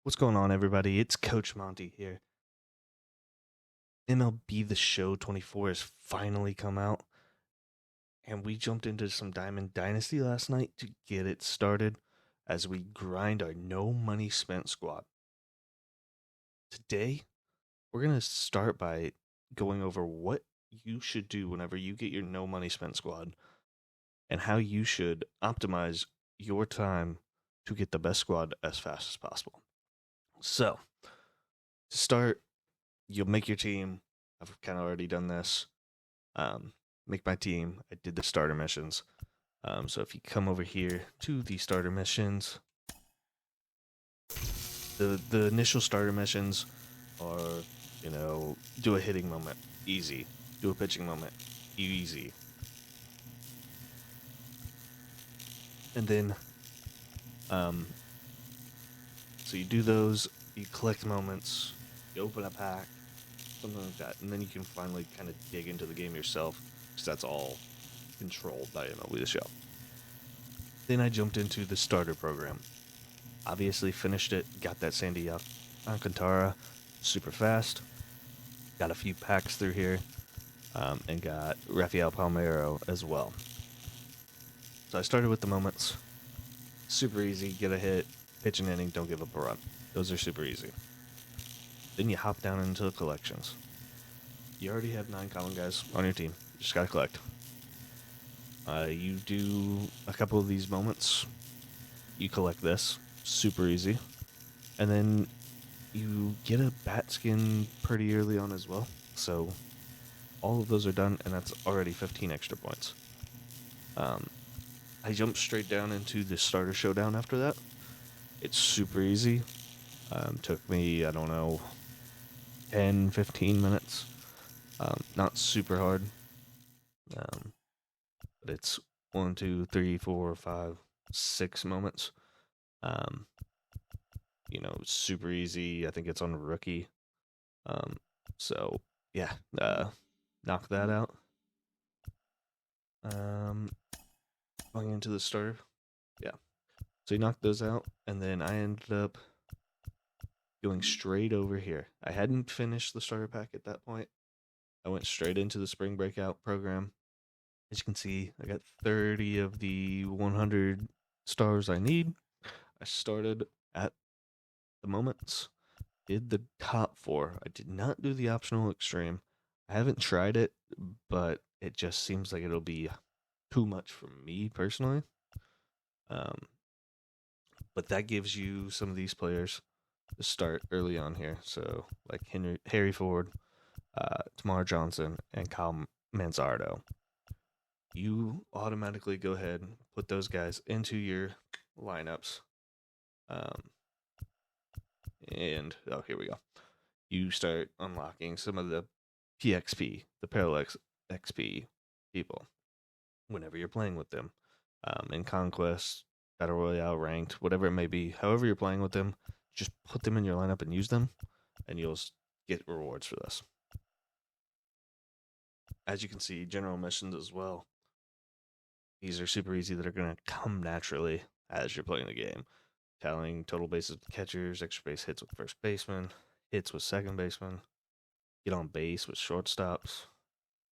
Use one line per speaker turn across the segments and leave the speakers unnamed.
What's going on, everybody? It's Coach Monty here. MLB The Show 24 has finally come out, and we jumped into some Diamond Dynasty last night to get it started as we grind our no money spent squad. Today, we're going to start by going over what you should do whenever you get your no money spent squad and how you should optimize your time to get the best squad as fast as possible. So, to start, you'll make your team. I've kind of already done this. Make my team. I did the starter missions. So if you come over here to the starter missions, the initial starter missions are, do a hitting moment, easy. Do a pitching moment, easy. And then, so you do those, you collect moments, you open a pack, something like that, and then you can finally kind of dig into the game yourself, because that's all controlled by MLB The Show. Then I jumped into the starter program. Obviously finished it, got that Sandy Alcantara super fast, got a few packs through here, and got Rafael Palmeiro as well. So I started with the moments. Super easy, get a hit, pitch an inning, don't give up a run. Those are super easy. Then you hop down into the collections. You already have 9 common guys on your team. You just gotta collect. You do a couple of these moments. You collect this. Super easy. And then you get a bat skin pretty early on as well. So all of those are done, and that's already 15 extra points. I jumped straight down into the starter showdown after that. It's super easy. Took me, 10, 15 minutes. Not super hard. But it's 1, 2, 3, 4, 5, 6 moments. Super easy. I think it's on rookie. So yeah, knock that out. Going into the starter. Yeah. So you knock those out, and then I ended up going straight over here. I hadn't finished the starter pack at that point. I went straight into the spring breakout program. As you can see, I got 30 of the 100 stars I need. I started at the moments, did the top 4. I did not do the optional extreme. I haven't tried it, but it just seems like it'll be too much for me personally. But that gives you some of these players to start early on here. So like Harry Ford, Tamar Johnson, and Kyle Manzardo. You automatically go ahead and put those guys into your lineups. And here we go. You start unlocking some of the PXP, the Parallax XP people, whenever you're playing with them. In Conquest, Battle Royale, Ranked, whatever it may be, however you're playing with them, just put them in your lineup and use them, and you'll get rewards for this. As you can see, general missions as well. These are super easy that are going to come naturally as you're playing the game. Tallying total bases with catchers, extra base hits with first baseman, hits with second baseman, get on base with shortstops,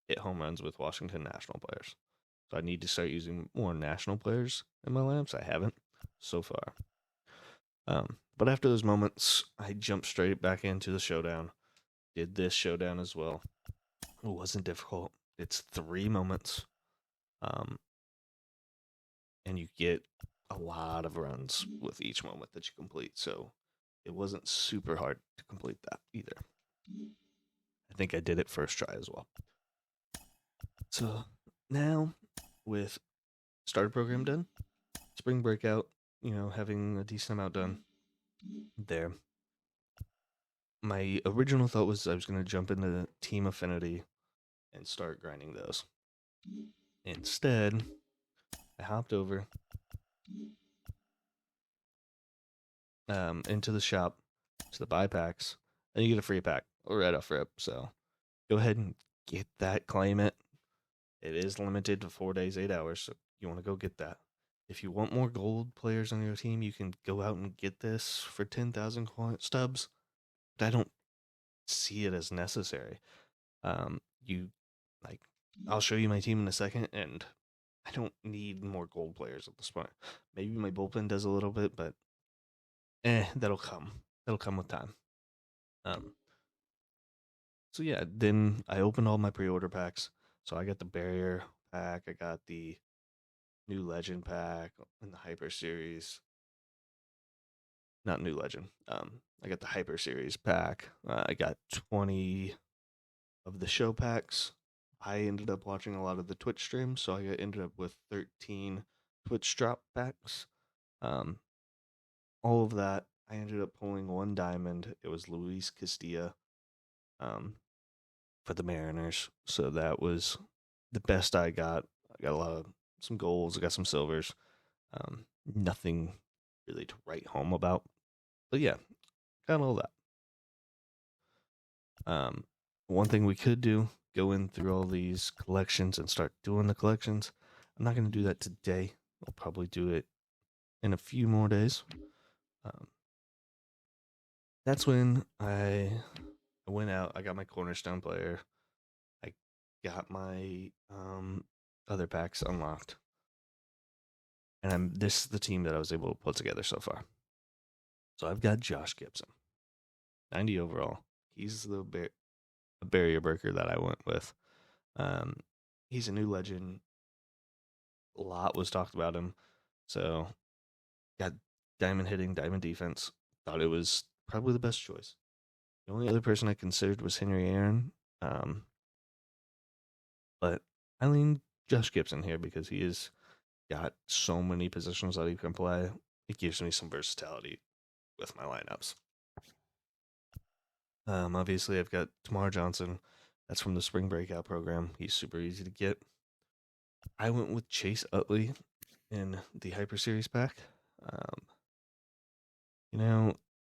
hit home runs with Washington National players. So I need to start using more national players in my lineups. I haven't so far. But after those moments, I jumped straight back into the showdown. Did this showdown as well. It wasn't difficult. It's 3 moments. And you get a lot of runs with each moment that you complete. So it wasn't super hard to complete that either. I think I did it first try as well. So now with starter program done, spring breakout, having a decent amount done there. My original thought was I was going to jump into Team Affinity and start grinding those. Instead, I hopped over into the shop to the buy packs, and you get a free pack right off rip. So go ahead and get that, claim it. It is limited to 4 days, 8 hours, so you want to go get that. If you want more gold players on your team, you can go out and get this for 10,000 stubs. But I don't see it as necessary. You like, I'll show you my team in a second, and I don't need more gold players at this point. Maybe my bullpen does a little bit, but that'll come. That'll come with time. Um, so yeah, then I opened all my pre-order packs. So I got the barrier pack, I got the new legend pack in the hyper series. Not new legend. I got the hyper series pack. I got 20 of the show packs. I ended up watching a lot of the Twitch streams, so I ended up with 13 Twitch drop packs. Um, all of that, I ended up pulling one diamond. It was Luis Castilla um, for the Mariners. So that was the best I got. I got a lot of some golds. I got some silvers. Nothing really to write home about. But yeah, got all that. One thing we could do, go in through all these collections and start doing the collections. I'm not going to do that today. I'll probably do it in a few more days. That's when I went out. I got my cornerstone player. I got my other packs unlocked, and this is the team that I was able to put together so far. So I've got Josh Gibson, 90 overall. He's the barrier breaker that I went with. He's a new legend. A lot was talked about him. So got diamond hitting, diamond defense. Thought it was probably the best choice. The only other person I considered was Henry Aaron. But I lean Josh Gibson here because he has got so many positions that he can play. It gives me some versatility with my lineups. Obviously, I've got Tamar Johnson. That's from the Spring Breakout program. He's super easy to get. I went with Chase Utley in the Hyper Series pack.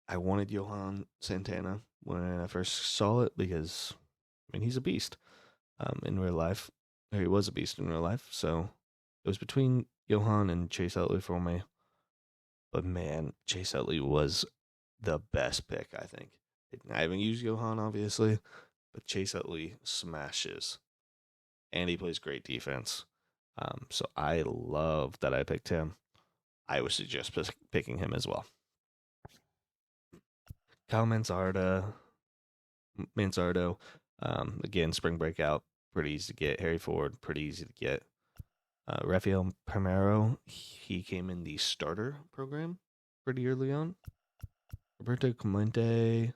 I wanted Johan Santana when I first saw it because, he's a beast in real life. Or he was a beast in real life. So it was between Johan and Chase Utley for me. But man, Chase Utley was the best pick, I think. I haven't used Johan, obviously, but Chase Utley smashes. And he plays great defense. So I love that I picked him. I would suggest picking him as well. Kyle Manzardo, again, Spring Breakout, pretty easy to get. Harry Ford, pretty easy to get. Rafael Primero, he came in the starter program pretty early on. Roberto Clemente,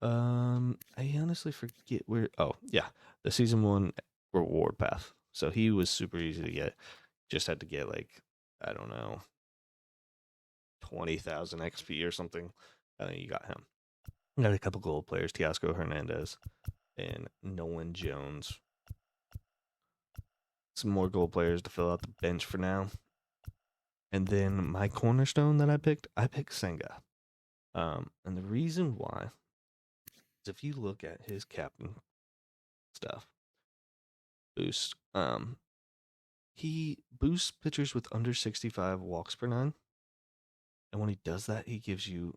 I honestly forget where. Oh, yeah, the season 1 reward path. So he was super easy to get. Just had to get, like, I don't know, 20,000 XP or something. I think you got him. Got a couple gold players, Teoscar Hernandez and Nolan Jones. Some more gold players to fill out the bench for now. And then my cornerstone that I picked Senga. And the reason why is if you look at his captain stuff, boost, he boosts pitchers with under 65 walks per 9. And when he does that, he gives you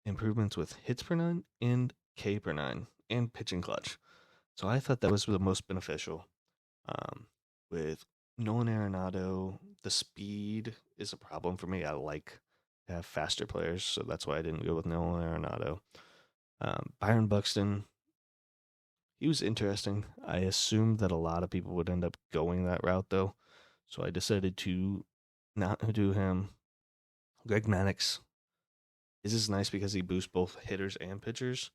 improvements with hits per 9 and K per 9 and pitching clutch. So I thought that was the most beneficial. With Nolan Arenado, the speed is a problem for me. I like to have faster players, so that's why I didn't go with Nolan Arenado. Byron Buxton, he was interesting. I assumed that a lot of people would end up going that route, though, so I decided to not do him. Greg Maddux, this is nice because he boosts both hitters and pitchers,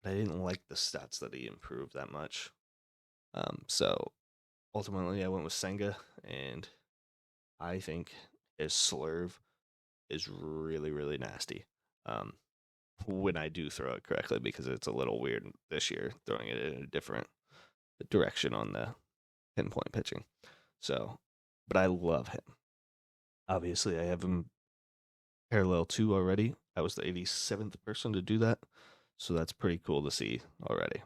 but I didn't like the stats that he improved that much. So ultimately, I went with Senga, and I think his slurve is really, really nasty. When I do throw it correctly, because it's a little weird this year throwing it in a different direction on the pinpoint pitching. So, but I love him. Obviously, I have him parallel 2 already. I was the 87th person to do that, so that's pretty cool to see already.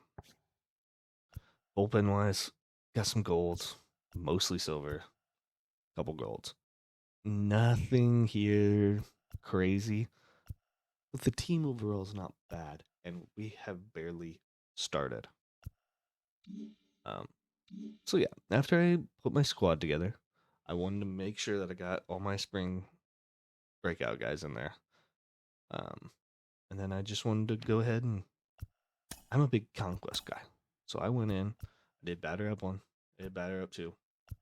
Bullpen wise, got some golds, mostly silver, couple golds. nothing here crazy. But the team overall is not bad, and we have barely started. Um, so yeah, after I put my squad together, I wanted to make sure that I got all my spring breakout guys in there. Um, and then I just wanted to go ahead and I'm a big conquest guy, so I went in, I did batter up 1, I did batter up 2,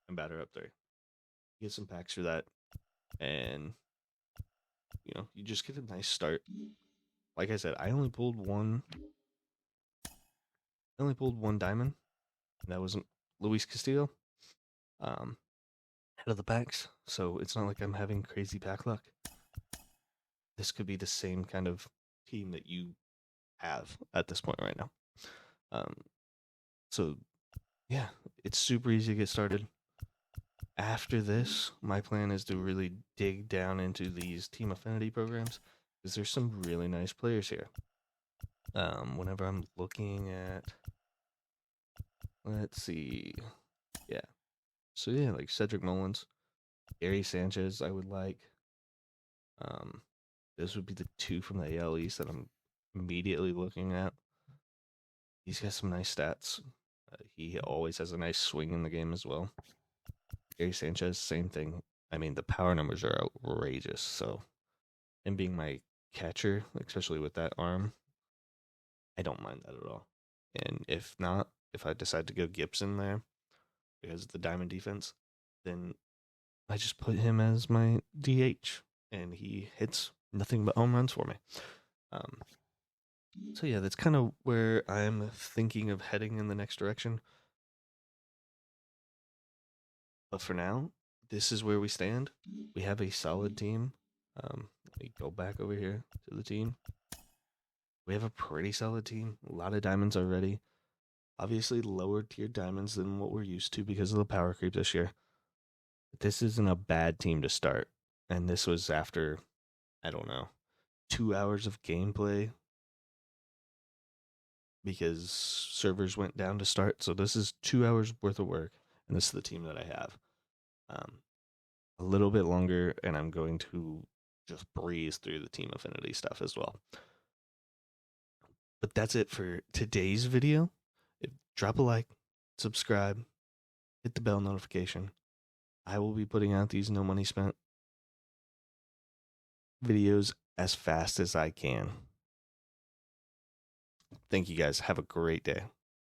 and batter up 3. Get some packs for that, and you just get a nice start. Like I said, I only pulled one diamond, and that wasn't Luis Castillo. Head of the packs, so it's not like I'm having crazy pack luck. This could be the same kind of team that you have at this point right now. So yeah, it's super easy to get started. After this, my plan is to really dig down into these team affinity programs because there's some really nice players here. Whenever I'm looking at, let's see, yeah. So yeah, like Cedric Mullins, Gary Sanchez, I would like. This would be the 2 from the AL East that I'm immediately looking at. He's got some nice stats. He always has a nice swing in the game as well. Gary Sanchez, same thing. I mean, the power numbers are outrageous. So, him being my catcher, especially with that arm, I don't mind that at all. And if not, if I decide to go Gibson there because of the diamond defense, then I just put him as my DH, and he hits nothing but home runs for me. So yeah, that's kind of where I'm thinking of heading in the next direction. But for now, this is where we stand. We have a solid team. Let me go back over here to the team. We have a pretty solid team. A lot of diamonds already. Obviously, lower tier diamonds than what we're used to because of the power creep this year. But this isn't a bad team to start. And this was after, I don't know, 2 hours of gameplay because servers went down to start. So this is 2 hours worth of work, and this is the team that I have. A little bit longer, and I'm going to just breeze through the team affinity stuff as well. But that's it for today's video. Drop a like, subscribe, hit the bell notification. I will be putting out these No Money Spent videos as fast as I can. Thank you guys. Have a great day.